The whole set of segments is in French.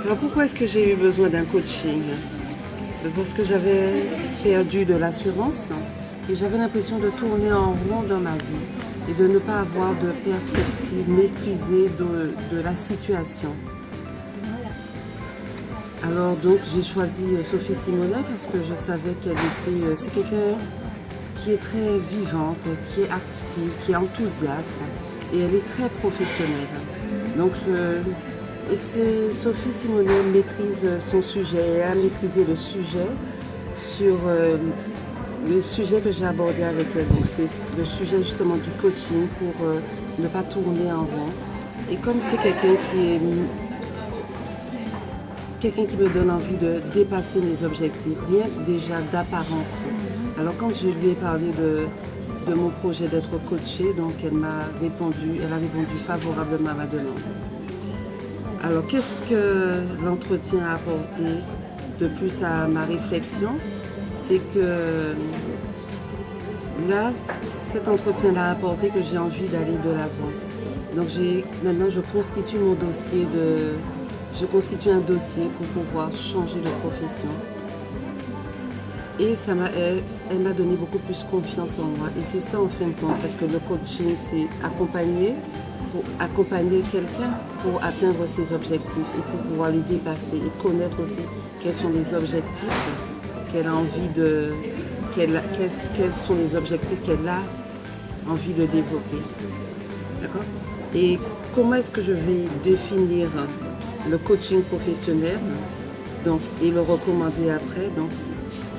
Alors pourquoi est-ce que j'ai eu besoin d'un coaching? Parce que j'avais perdu de l'assurance et j'avais l'impression de tourner en rond dans ma vie et de ne pas avoir de perspective maîtrisée de la situation. Alors donc j'ai choisi Sophie Simonet parce que je savais qu'elle était, c'est quelqu'un qui est très vivante, qui est active, qui est enthousiaste et elle est très professionnelle. Donc Sophie Simonet maîtrise son sujet, elle a maîtrisé le sujet sur le sujet que j'ai abordé avec elle. Donc c'est le sujet justement du coaching pour ne pas tourner en rond. Et comme c'est quelqu'un qui me donne envie de dépasser mes objectifs, rien déjà d'apparence. Alors quand je lui ai parlé de mon projet d'être coachée, donc elle a répondu favorablement à ma demande. Alors qu'est-ce que l'entretien a apporté de plus à ma réflexion? C'est que là, cet entretien a apporté que j'ai envie d'aller de l'avant. Donc maintenant je constitue un dossier pour pouvoir changer de profession. Et elle m'a donné beaucoup plus confiance en moi. Et c'est ça en fin de compte, parce que le coaching, c'est accompagner quelqu'un pour atteindre ses objectifs et pour pouvoir les dépasser et connaître aussi quels sont les objectifs qu'elle a envie quels sont les objectifs qu'elle a envie de développer. D'accord? Et comment est-ce que je vais définir le coaching professionnel et le recommander après? Donc,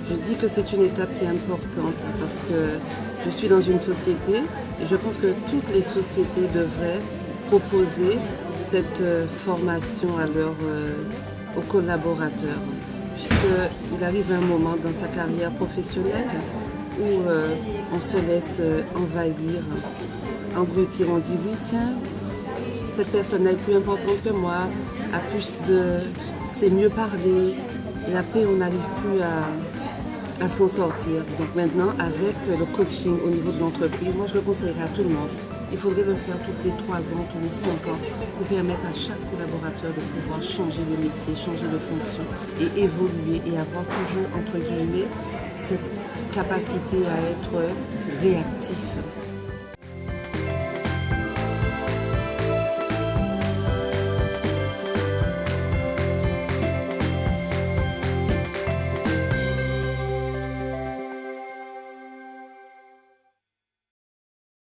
je dis que c'est une étape qui est importante parce que je suis dans une société et je pense que toutes les sociétés devraient proposer cette formation aux collaborateurs. Puisqu'il arrive un moment dans sa carrière professionnelle où on se laisse envahir, engloutir. On dit oui, tiens, cette personne est plus importante que moi, c'est mieux parler. Et après, on n'arrive plus à s'en sortir. Donc maintenant, avec le coaching au niveau de l'entreprise, moi je le conseillerais à tout le monde. Il faudrait le faire tous les 3 ans, tous les 5 ans, pour permettre à chaque collaborateur de pouvoir changer de métier, changer de fonction et évoluer et avoir toujours, entre guillemets, cette capacité à être réactif.